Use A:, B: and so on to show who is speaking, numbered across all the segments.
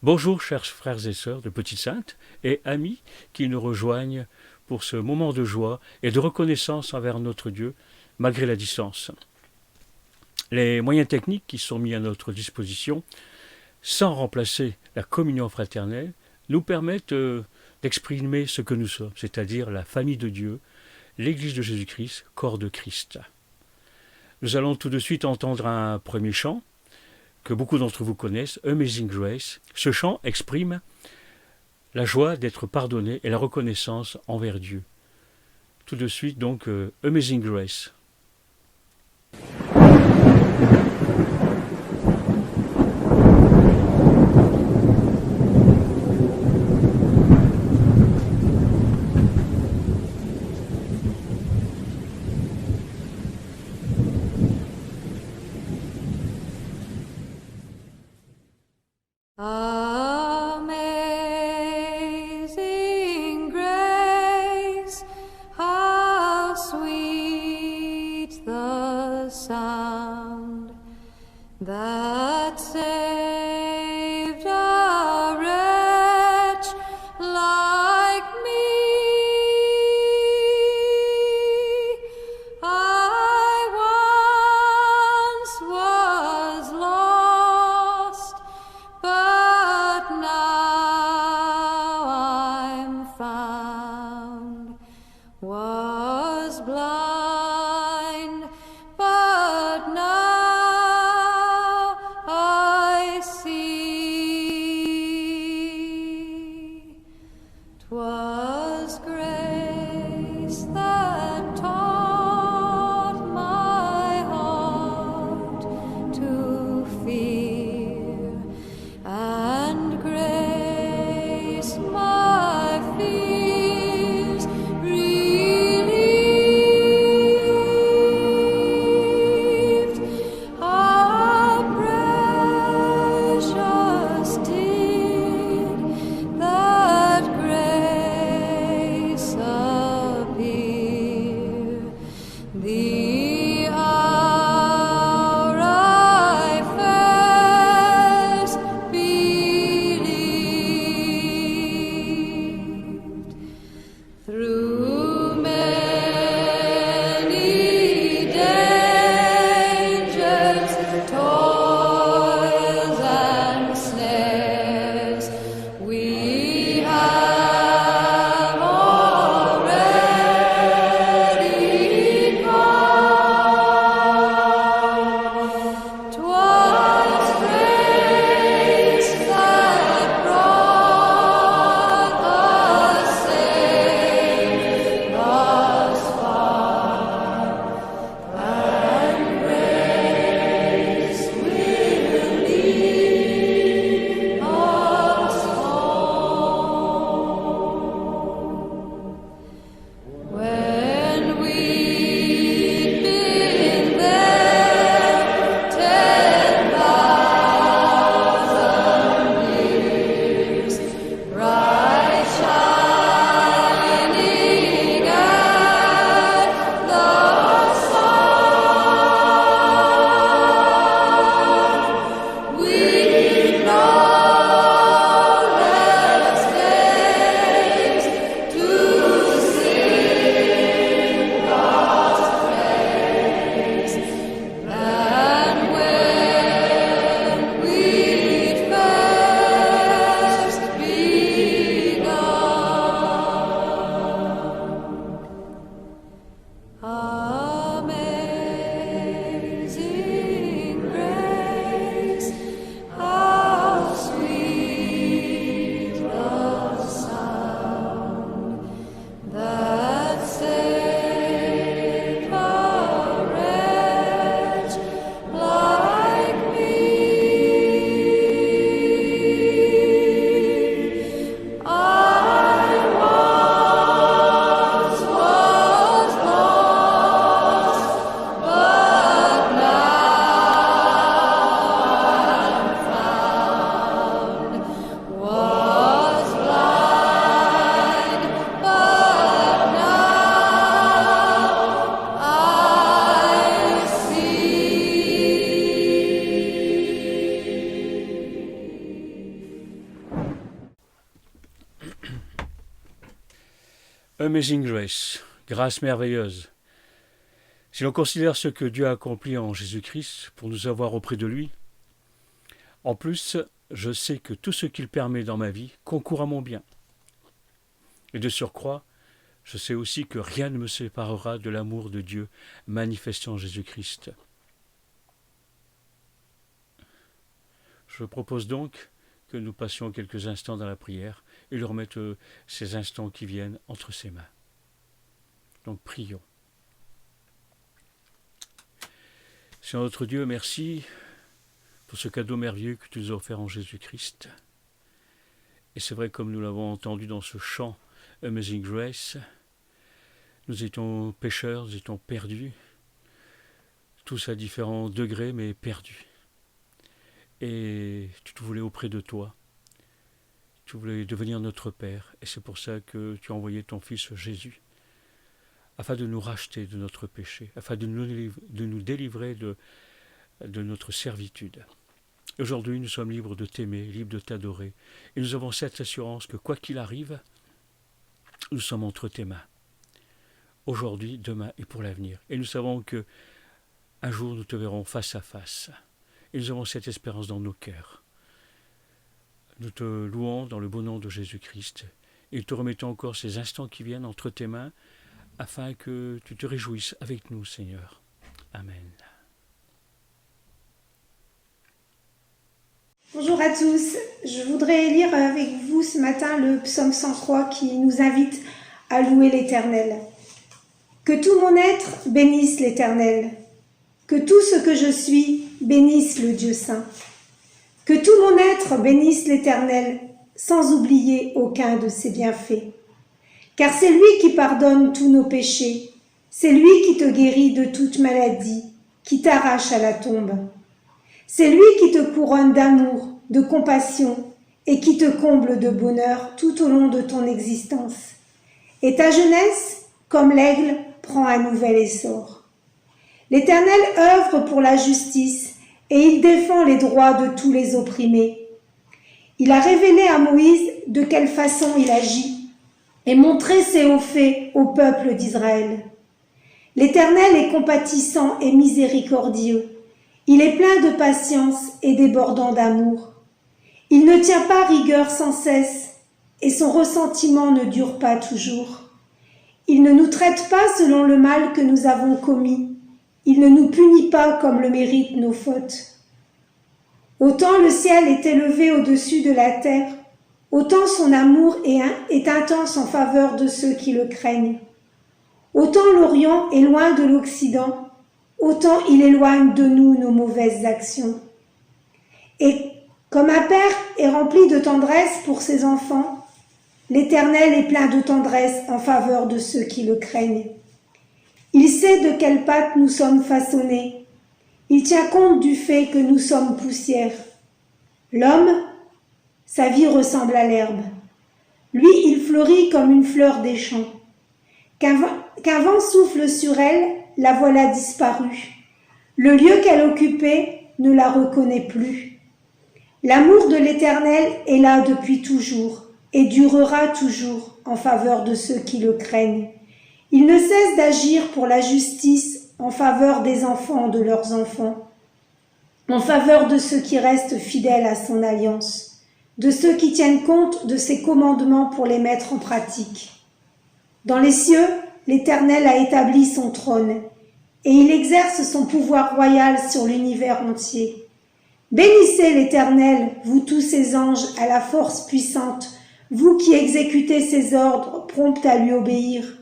A: Bonjour chers frères et sœurs de Petite Sainte et amis qui nous rejoignent pour ce moment de joie et de reconnaissance envers notre Dieu malgré la distance. Les moyens techniques qui sont mis à notre disposition, sans remplacer la communion fraternelle, nous permettent d'exprimer ce que nous sommes, c'est-à-dire la famille de Dieu, l'Église de Jésus-Christ, corps de Christ. Nous allons tout de suite entendre un premier chant que beaucoup d'entre vous connaissent, Amazing Grace. Ce chant exprime la joie d'être pardonné et la reconnaissance envers Dieu. Tout de suite donc, Amazing Grace.
B: Amazing grace, how sweet the sound that saved a wretch like me. I once was lost, but now I'm found, was blind, but now I
A: Amazing Grace, grâce merveilleuse. Si l'on considère ce que Dieu a accompli en Jésus-Christ pour nous avoir auprès de lui, en plus, je sais que tout ce qu'il permet dans ma vie concourt à mon bien. Et de surcroît, je sais aussi que rien ne me séparera de l'amour de Dieu manifesté en Jésus-Christ. Je propose donc que nous passions quelques instants dans la prière et lui remettre ces instants qui viennent entre ses mains. Donc prions. Seigneur notre Dieu, merci pour ce cadeau merveilleux que tu nous as offert en Jésus-Christ. Et c'est vrai, comme nous l'avons entendu dans ce chant Amazing Grace, nous étions pécheurs, nous étions perdus, tous à différents degrés, mais perdus. Et tu te voulais auprès de toi, tu voulais devenir notre Père, et c'est pour ça que tu as envoyé ton Fils Jésus, afin de nous racheter de notre péché, afin de nous délivrer de notre servitude. Aujourd'hui, nous sommes libres de t'aimer, libres de t'adorer, et nous avons cette assurance que quoi qu'il arrive, nous sommes entre tes mains. Aujourd'hui, demain et pour l'avenir. Et nous savons que un jour nous te verrons face à face. Et nous avons cette espérance dans nos cœurs. Nous te louons dans le beau nom de Jésus-Christ et te remettons encore ces instants qui viennent entre tes mains afin que tu te réjouisses avec nous, Seigneur. Amen.
C: Bonjour à tous, je voudrais lire avec vous ce matin le psaume 103 qui nous invite à louer l'Éternel. Que tout mon être bénisse l'Éternel, que tout ce que je suis bénisse le Dieu saint. Que tout mon être bénisse l'Éternel, sans oublier aucun de ses bienfaits. Car c'est lui qui pardonne tous nos péchés, c'est lui qui te guérit de toute maladie, qui t'arrache à la tombe. C'est lui qui te couronne d'amour, de compassion et qui te comble de bonheur tout au long de ton existence. Et ta jeunesse, comme l'aigle, prend un nouvel essor. L'Éternel œuvre pour la justice et il défend les droits de tous les opprimés. Il a révélé à Moïse de quelle façon il agit et montré ses hauts faits au peuple d'Israël. L'Éternel est compatissant et miséricordieux. Il est plein de patience et débordant d'amour. Il ne tient pas rigueur sans cesse et son ressentiment ne dure pas toujours. Il ne nous traite pas selon le mal que nous avons commis. Il ne nous punit pas comme le méritent nos fautes. Autant le ciel est élevé au-dessus de la terre, autant son amour est intense en faveur de ceux qui le craignent. Autant l'Orient est loin de l'Occident, autant il éloigne de nous nos mauvaises actions. Et comme un père est rempli de tendresse pour ses enfants, l'Éternel est plein de tendresse en faveur de ceux qui le craignent. Il sait de quelle pâte nous sommes façonnés. Il tient compte du fait que nous sommes poussière. L'homme, sa vie ressemble à l'herbe. Lui, il fleurit comme une fleur des champs. Qu'un vent souffle sur elle, la voilà disparue. Le lieu qu'elle occupait ne la reconnaît plus. L'amour de l'Éternel est là depuis toujours et durera toujours en faveur de ceux qui le craignent. Il ne cesse d'agir pour la justice en faveur des enfants de leurs enfants, en faveur de ceux qui restent fidèles à son alliance, de ceux qui tiennent compte de ses commandements pour les mettre en pratique. Dans les cieux, l'Éternel a établi son trône et il exerce son pouvoir royal sur l'univers entier. Bénissez l'Éternel, vous tous ses anges à la force puissante, vous qui exécutez ses ordres, promptes à lui obéir.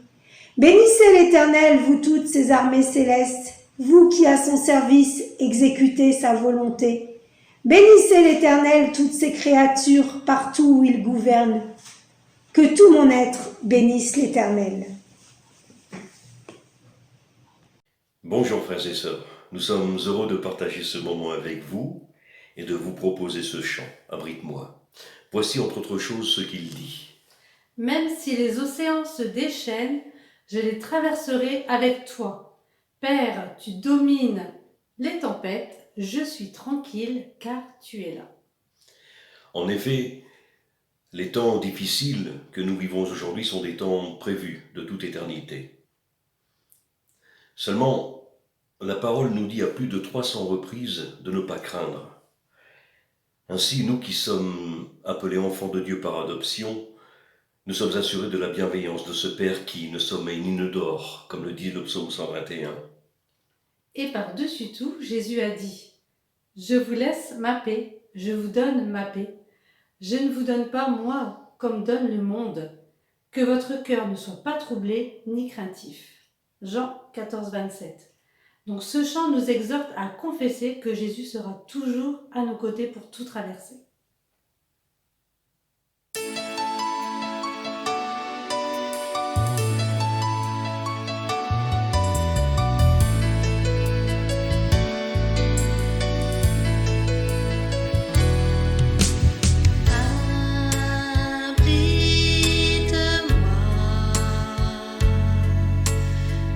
C: Bénissez l'Éternel, vous toutes ses armées célestes, vous qui à son service exécutez sa volonté. Bénissez l'Éternel, toutes ses créatures, partout où il gouverne. Que tout mon être bénisse l'Éternel.
D: Bonjour frères et sœurs, nous sommes heureux de partager ce moment avec vous et de vous proposer ce chant, Abrite-moi. Voici entre autres choses ce qu'il dit.
E: Même si les océans se déchaînent, je les traverserai avec toi. Père, tu domines les tempêtes, je suis tranquille car tu es là.
D: En effet, Les temps difficiles que nous vivons aujourd'hui sont des temps prévus de toute éternité. Seulement, la parole nous dit à plus de 300 reprises de ne pas craindre. Ainsi, nous qui sommes appelés enfants de Dieu par adoption, nous sommes assurés de la bienveillance de ce Père qui ne sommeille ni ne dort, comme le dit le psaume 121.
E: Et par-dessus tout, Jésus a dit « Je vous laisse ma paix, je vous donne ma paix. Je ne vous donne pas moi, comme donne le monde. Que votre cœur ne soit pas troublé ni craintif. » Jean 14, 27. Donc ce chant nous exhorte à confesser que Jésus sera toujours à nos côtés pour tout traverser.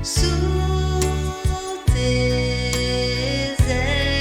B: Sous tes ailes,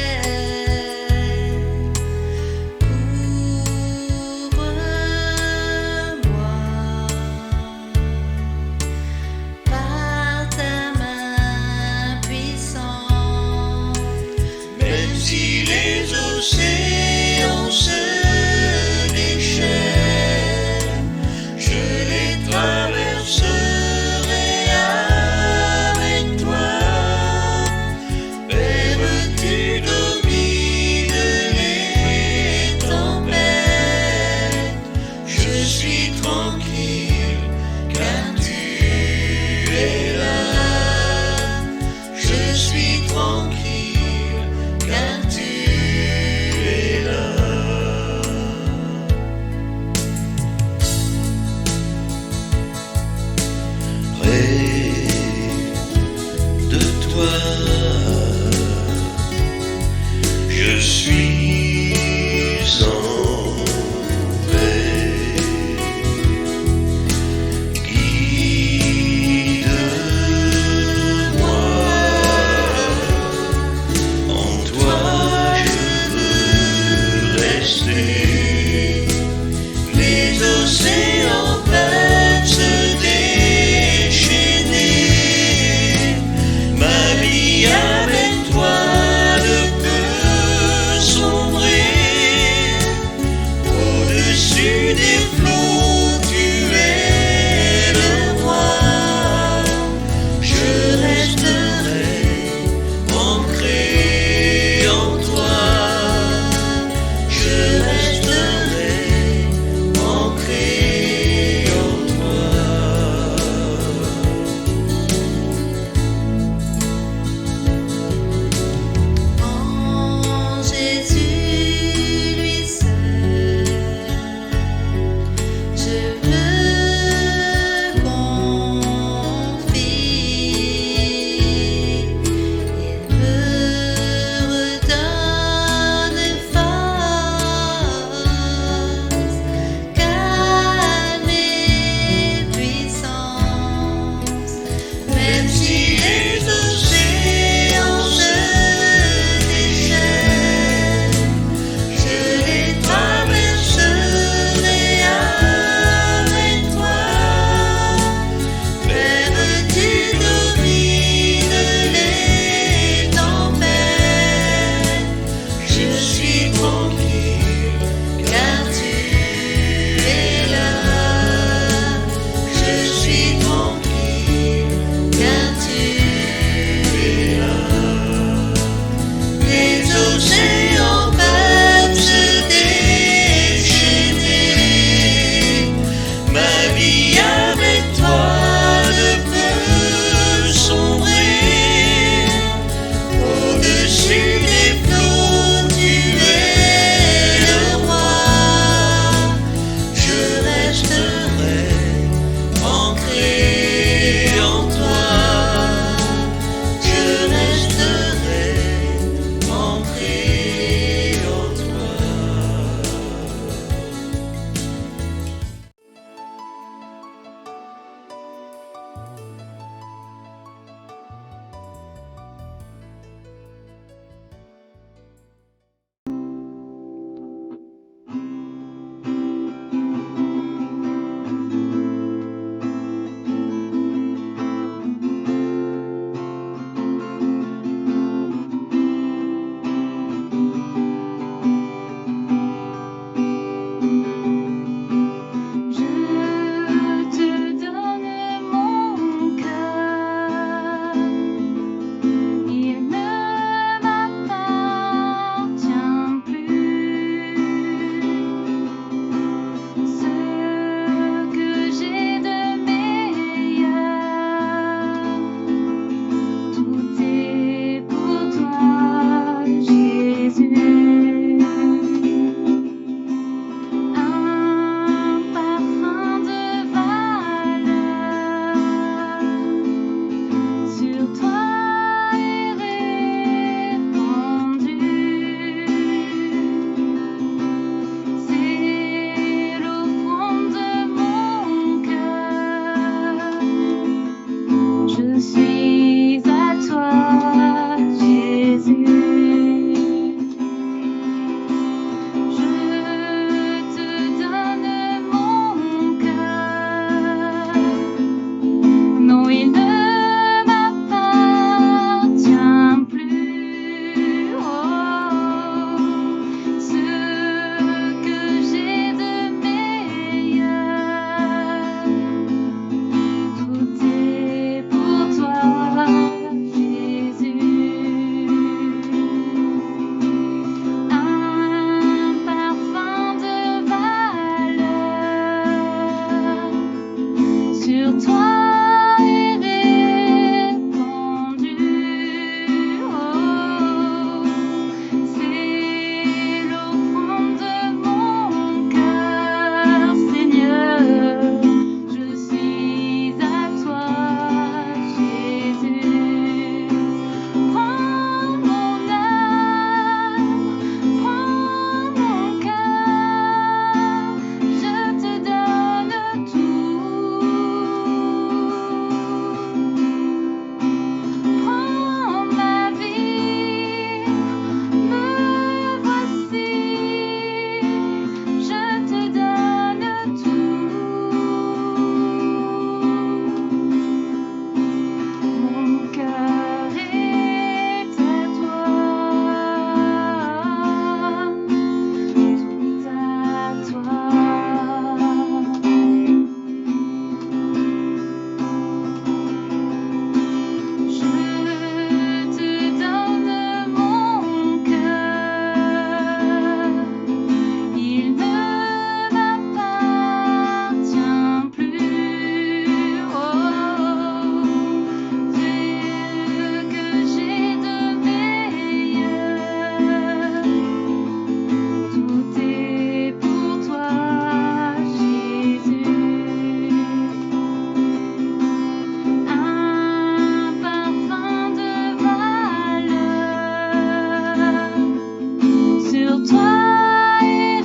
B: sur toi est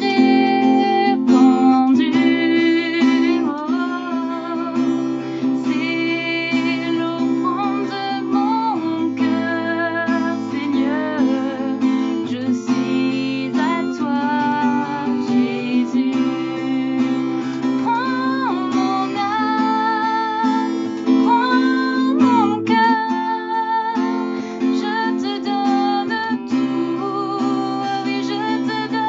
B: répandu. Oh, c'est l'offrande de mon cœur, Seigneur. Je suis à toi, Jésus. Prends mon âme, prends mon cœur. Je te donne tout, oui, je te donne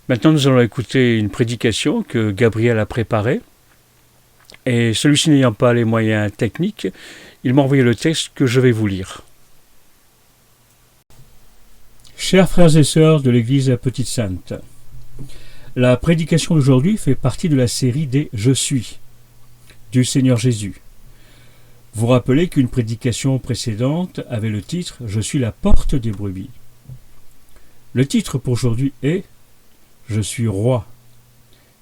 A: Maintenant, nous allons écouter une prédication que Gabriel a préparée. Et celui-ci n'ayant pas les moyens techniques, il m'a envoyé le texte que je vais vous lire. Chers frères et sœurs de l'Église Petite Sainte, la prédication d'aujourd'hui fait partie de la série des « Je suis » du Seigneur Jésus. Vous rappelez qu'une prédication précédente avait le titre « Je suis la porte des brebis ». Le titre pour aujourd'hui est « Je suis roi ».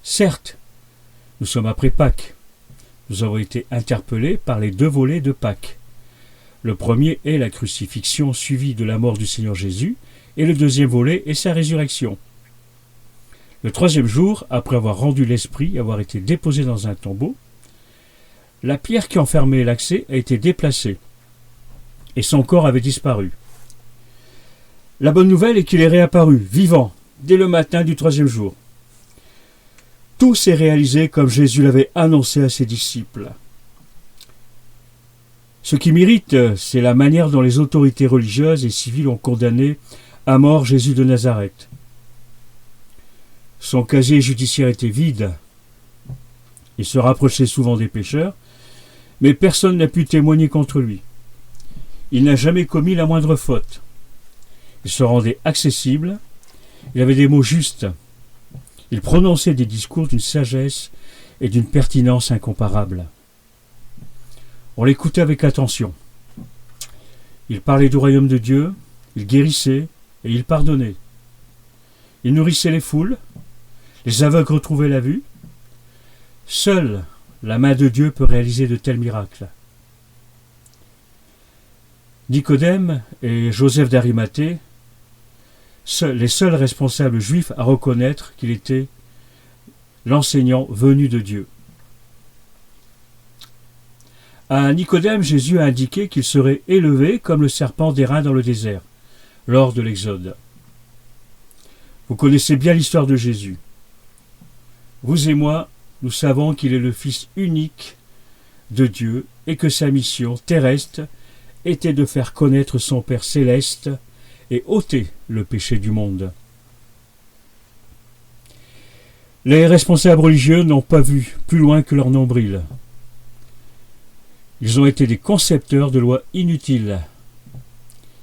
A: Certes, nous sommes après Pâques. Nous avons été interpellés par les deux volets de Pâques. Le premier est la crucifixion suivie de la mort du Seigneur Jésus, et le deuxième volet est sa résurrection. Le troisième jour, après avoir rendu l'esprit et avoir été déposé dans un tombeau, la pierre qui enfermait l'accès a été déplacée, et son corps avait disparu. La bonne nouvelle est qu'il est réapparu, vivant, dès le matin du troisième jour. Tout s'est réalisé comme Jésus l'avait annoncé à ses disciples. Ce qui m'irrite, c'est la manière dont les autorités religieuses et civiles ont condamné à mort Jésus de Nazareth. Son casier judiciaire était vide. Il se rapprochait souvent des pécheurs, mais personne n'a pu témoigner contre lui. Il n'a jamais commis la moindre faute. Il se rendait accessible, il avait des mots justes, il prononçait des discours d'une sagesse et d'une pertinence incomparables. On l'écoutait avec attention. Il parlait du royaume de Dieu, il guérissait et il pardonnait. Il nourrissait les foules, les aveugles retrouvaient la vue. Seule la main de Dieu peut réaliser de tels miracles. Nicodème et Joseph d'Arimathée, les seuls responsables juifs à reconnaître qu'il était l'enseignant venu de Dieu. À Nicodème, Jésus a indiqué qu'il serait élevé comme le serpent d'airain dans le désert, lors de l'Exode. Vous connaissez bien l'histoire de Jésus. Vous et moi, nous savons qu'il est le Fils unique de Dieu et que sa mission terrestre était de faire connaître son Père céleste et ôter le péché du monde. Les responsables religieux n'ont pas vu plus loin que leur nombril. Ils ont été des concepteurs de lois inutiles.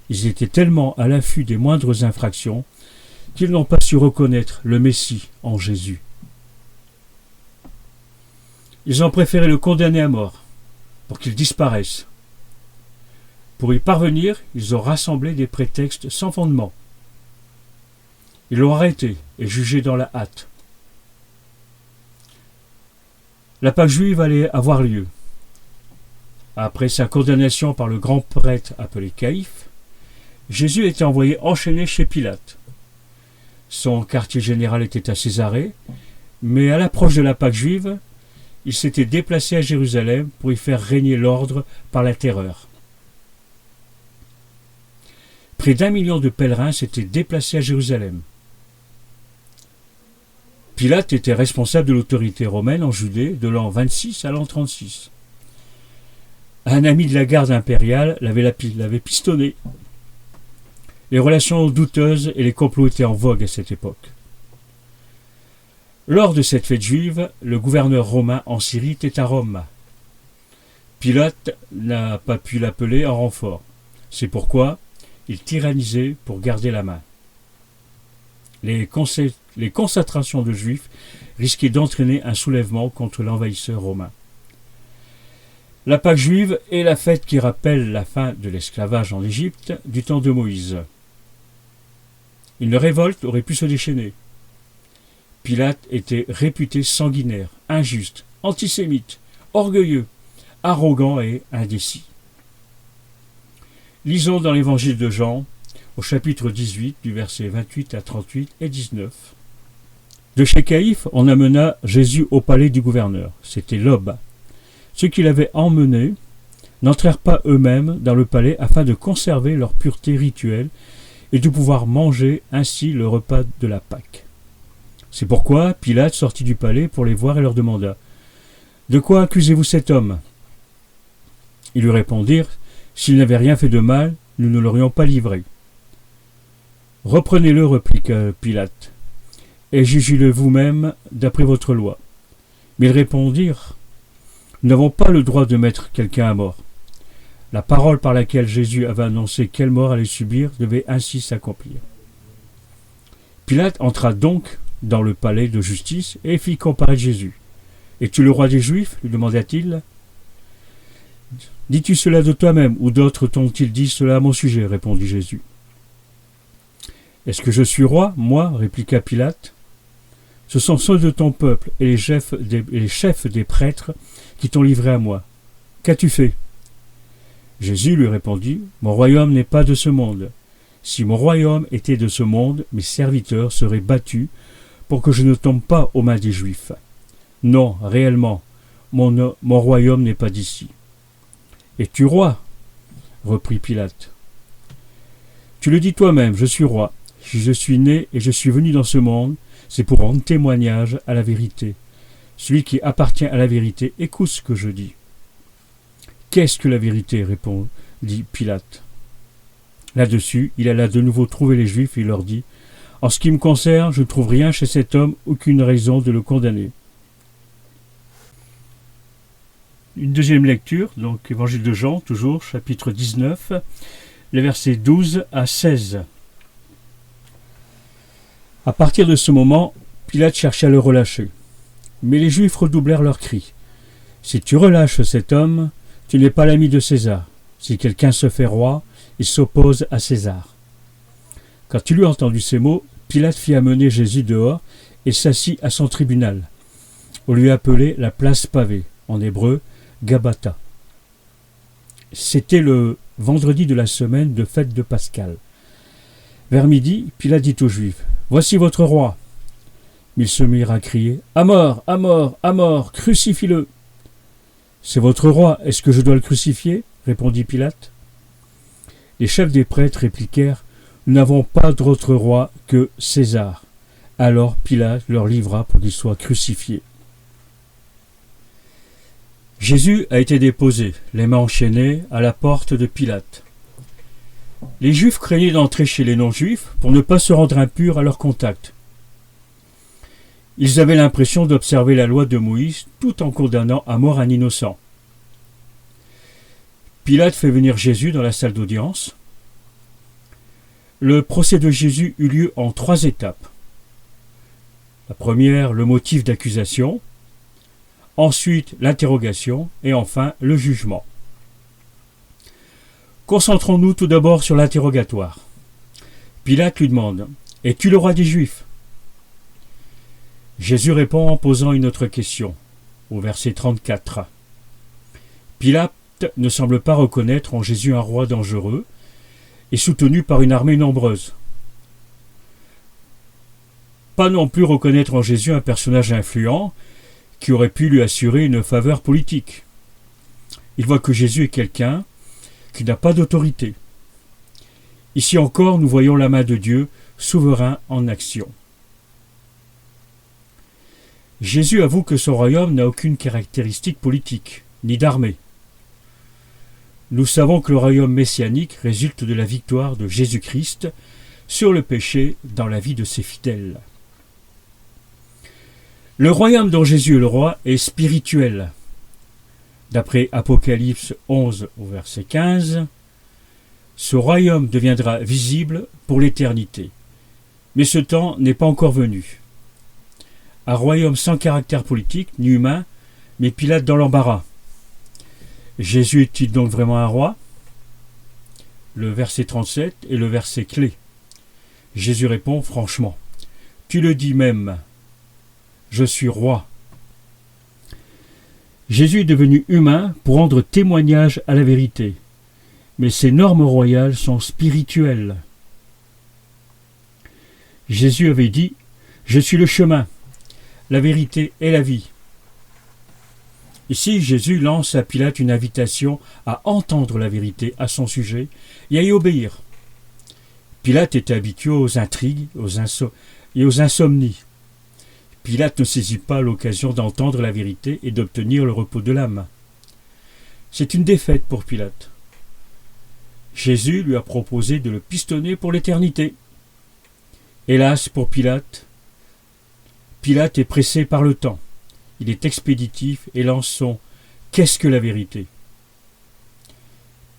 A: Ils étaient tellement à l'affût des moindres infractions qu'ils n'ont pas su reconnaître le Messie en Jésus. Ils ont préféré le condamner à mort, pour qu'il disparaisse. Pour y parvenir, ils ont rassemblé des prétextes sans fondement. Ils l'ont arrêté et jugé dans la hâte. La Pâque juive allait avoir lieu. Après sa condamnation par le grand prêtre appelé Caïphe, Jésus était envoyé enchaîné chez Pilate. Son quartier général était à Césarée, mais à l'approche de la Pâque juive, il s'était déplacé à Jérusalem pour y faire régner l'ordre par la terreur. Près d'1 million de pèlerins s'étaient déplacés à Jérusalem. Pilate était responsable de l'autorité romaine en Judée de l'an 26 à l'an 36. Un ami de la garde impériale l'avait pistonné. Les relations douteuses et les complots étaient en vogue à cette époque. Lors de cette fête juive, le gouverneur romain en Syrie était à Rome. Pilate n'a pas pu l'appeler en renfort. C'est pourquoi il tyrannisait pour garder la main. Les concentrations de juifs risquaient d'entraîner un soulèvement contre l'envahisseur romain. La Pâque juive est la fête qui rappelle la fin de l'esclavage en Égypte du temps de Moïse. Une révolte aurait pu se déchaîner. Pilate était réputé sanguinaire, injuste, antisémite, orgueilleux, arrogant et indécis. Lisons dans l'évangile de Jean, au chapitre 18, du verset 28 à 38 et 19. De chez Caïphe, on amena Jésus au palais du gouverneur. C'était l'aube. Ceux qui l'avaient emmené n'entrèrent pas eux-mêmes dans le palais afin de conserver leur pureté rituelle et de pouvoir manger ainsi le repas de la Pâque. C'est pourquoi Pilate sortit du palais pour les voir et leur demanda « De quoi accusez-vous cet homme ?» Ils lui répondirent « S'il n'avait rien fait de mal, nous ne l'aurions pas livré. » « Reprenez-le, répliqua Pilate, et jugez-le vous-même d'après votre loi. Mais ils répondirent, nous n'avons pas le droit de mettre quelqu'un à mort. La parole par laquelle Jésus avait annoncé quelle mort allait subir devait ainsi s'accomplir. Pilate entra donc dans le palais de justice et fit comparaître Jésus. « Es-tu le roi des Juifs ?» lui demanda-t-il. « Dis-tu cela de toi-même, ou d'autres t'ont-ils dit cela à mon sujet ?» répondit Jésus. « Est-ce que je suis roi, moi ?» répliqua Pilate. « Ce sont ceux de ton peuple et les chefs des prêtres qui t'ont livré à moi. Qu'as-tu fait ?» Jésus lui répondit, « Mon royaume n'est pas de ce monde. Si mon royaume était de ce monde, mes serviteurs seraient battus pour que je ne tombe pas aux mains des Juifs. Non, réellement, mon royaume n'est pas d'ici. » « Es-tu roi ?» reprit Pilate. « Tu le dis toi-même, je suis roi. Si je suis né et je suis venu dans ce monde, c'est pour rendre témoignage à la vérité. Celui qui appartient à la vérité, écoute ce que je dis. » « Qu'est-ce que la vérité ?» répondit Pilate. Là-dessus, il alla de nouveau trouver les Juifs et leur dit, « En ce qui me concerne, je ne trouve rien chez cet homme, aucune raison de le condamner. » Une deuxième lecture, donc Évangile de Jean, toujours, chapitre 19, les versets 12 à 16. À partir de ce moment, Pilate chercha à le relâcher. Mais les Juifs redoublèrent leurs cris. « Si tu relâches cet homme, tu n'es pas l'ami de César. Si quelqu'un se fait roi, il s'oppose à César. » Quand il eut entendu ces mots, Pilate fit amener Jésus dehors et s'assit à son tribunal. On lui appelait la place pavée, en hébreu, Gabata. C'était le vendredi de la semaine de fête de Pascal. Vers midi, Pilate dit aux Juifs, « Voici votre roi. » Mais ils se mirent à crier, « À mort, à mort, à mort, crucifie-le !» « C'est votre roi, est-ce que je dois le crucifier ?» répondit Pilate. Les chefs des prêtres répliquèrent, « Nous n'avons pas d'autre roi que César. » Alors Pilate leur livra pour qu'il soit crucifié. Jésus a été déposé, les mains enchaînées, à la porte de Pilate. Les Juifs craignaient d'entrer chez les non-Juifs pour ne pas se rendre impurs à leur contact. Ils avaient l'impression d'observer la loi de Moïse tout en condamnant à mort un innocent. Pilate fait venir Jésus dans la salle d'audience. Le procès de Jésus eut lieu en 3 étapes. La première, le motif d'accusation. Ensuite, l'interrogation. Et enfin, le jugement. Concentrons-nous tout d'abord sur l'interrogatoire. Pilate lui demande « Es-tu le roi des Juifs ?» Jésus répond en posant une autre question, au verset 34. Pilate ne semble pas reconnaître en Jésus un roi dangereux et soutenu par une armée nombreuse. Pas non plus reconnaître en Jésus un personnage influent qui aurait pu lui assurer une faveur politique. Il voit que Jésus est quelqu'un qui n'a pas d'autorité. Ici encore, nous voyons la main de Dieu, souverain en action. Jésus avoue que son royaume n'a aucune caractéristique politique, ni d'armée. Nous savons que le royaume messianique résulte de la victoire de Jésus-Christ sur le péché dans la vie de ses fidèles. Le royaume dont Jésus est le roi est spirituel. D'après Apocalypse 11 au verset 15, ce royaume deviendra visible pour l'éternité. Mais ce temps n'est pas encore venu. Un royaume sans caractère politique ni humain, mais Pilate dans l'embarras. Jésus est-il donc vraiment un roi ? Le verset 37 est le verset clé. Jésus répond franchement, « Tu le dis même, je suis roi. » Jésus est devenu humain pour rendre témoignage à la vérité, mais ses normes royales sont spirituelles. Jésus avait dit, « Je suis le chemin, la vérité et la vie. » Ici, Jésus lance à Pilate une invitation à entendre la vérité à son sujet et à y obéir. Pilate était habitué aux intrigues et aux insomnies. Pilate ne saisit pas l'occasion d'entendre la vérité et d'obtenir le repos de l'âme. C'est une défaite pour Pilate. Jésus lui a proposé de le pistonner pour l'éternité. Hélas pour Pilate, Pilate est pressé par le temps. Il est expéditif et lance son « Qu'est-ce que la vérité ?»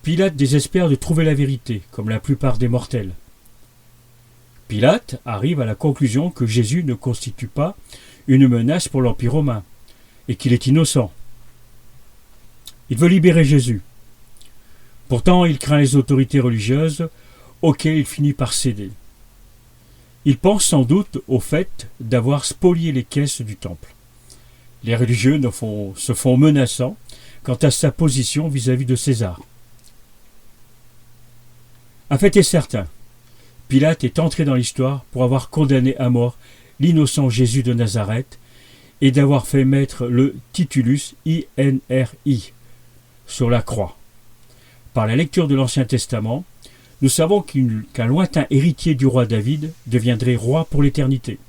A: Pilate désespère de trouver la vérité, comme la plupart des mortels. Pilate arrive à la conclusion que Jésus ne constitue pas une menace pour l'Empire romain et qu'il est innocent. Il veut libérer Jésus. Pourtant, il craint les autorités religieuses auxquelles il finit par céder. Il pense sans doute au fait d'avoir spolié les caisses du temple. Les religieux se font menaçants quant à sa position vis-à-vis de César. Un fait est certain, Pilate est entré dans l'histoire pour avoir condamné à mort l'innocent Jésus de Nazareth et d'avoir fait mettre le titulus INRI sur la croix. Par la lecture de l'Ancien Testament, nous savons qu'un lointain héritier du roi David deviendrait roi pour l'éternité.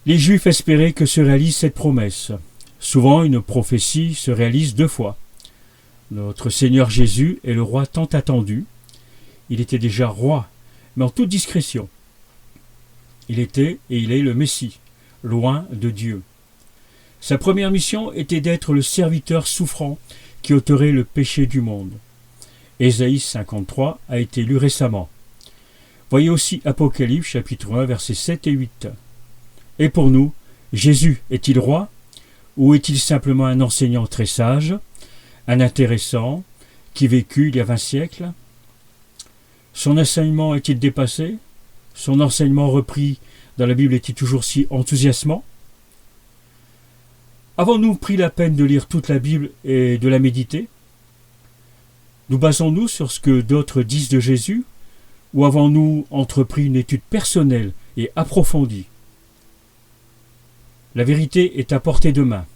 A: Les Juifs espéraient que se réalise cette promesse. Souvent, une prophétie se réalise 2 fois. Notre Seigneur Jésus est le roi tant attendu. Il était déjà roi, mais en toute discrétion. Il était et il est le Messie, loin de Dieu. Sa première mission était d'être le serviteur souffrant qui ôterait le péché du monde. Ésaïe 53 a été lu récemment. Voyez aussi Apocalypse chapitre 1 versets 7 et 8. Et pour nous, Jésus est-il roi ou est-il simplement un enseignant très sage, un intéressant, qui vécut il y a 20 siècles? Son enseignement est-il dépassé? Son enseignement repris dans la Bible est-il toujours si enthousiasmant? Avons-nous pris la peine de lire toute la Bible et de la méditer? Nous basons-nous sur ce que d'autres disent de Jésus ou avons-nous entrepris une étude personnelle et approfondie? La vérité est à portée de main.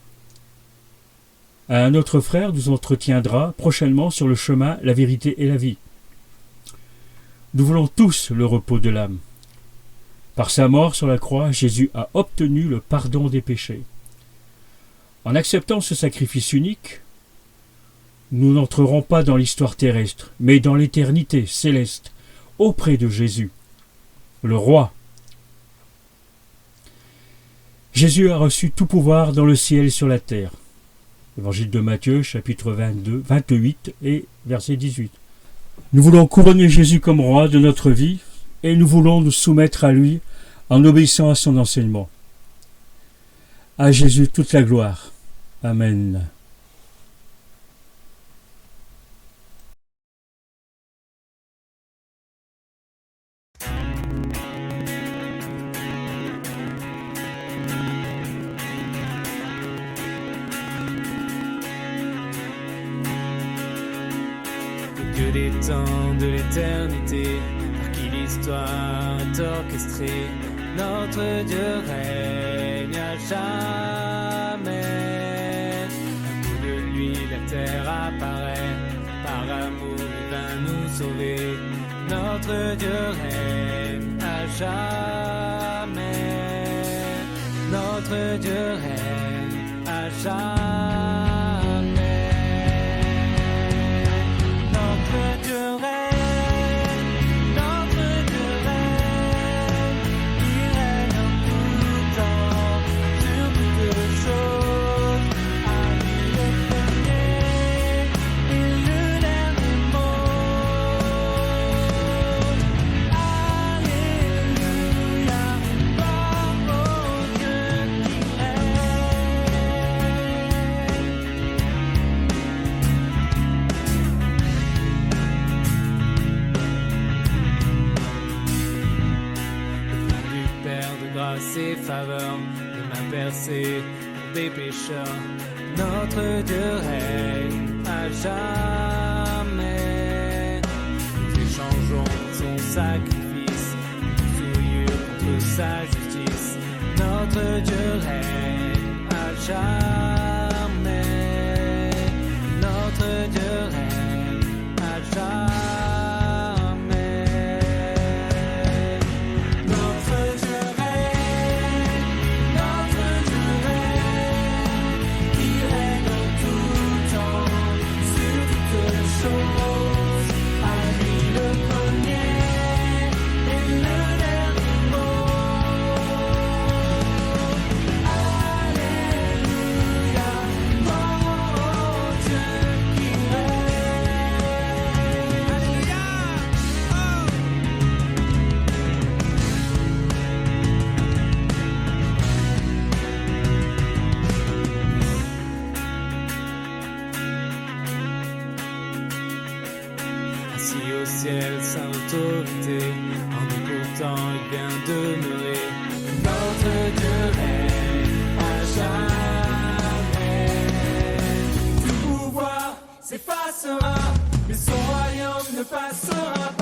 A: Un autre frère nous entretiendra prochainement sur le chemin, la vérité et la vie. Nous voulons tous le repos de l'âme. Par sa mort sur la croix, Jésus a obtenu le pardon des péchés. En acceptant ce sacrifice unique, nous n'entrerons pas dans l'histoire terrestre, mais dans l'éternité céleste, auprès de Jésus, le roi. Jésus a reçu tout pouvoir dans le ciel et sur la terre. Évangile de Matthieu, chapitre 28 et verset 18. Nous voulons couronner Jésus comme roi de notre vie et nous voulons nous soumettre à lui en obéissant à son enseignement. À Jésus toute la gloire. Amen.
F: Que des temps de l'éternité, par qui l'histoire est orchestrée, notre Dieu règne à jamais. À bout de lui, la terre apparaît, par amour il va nous sauver. Notre Dieu règne à jamais. Notre Dieu règne à jamais. Ses faveurs, de ma percée pour des pécheurs, notre Dieu règne à jamais. Nous échangeons son sacrifice, notre souillure contre sa justice, notre Dieu règne à jamais. Notre Dieu règne à jamais.
B: Alléluia,
F: ciel sa autorité. En nous pourtant il vient demeurer. Notre Dieu règne à jamais. Tout pouvoir s'effacera, mais son royaume ne passera pas.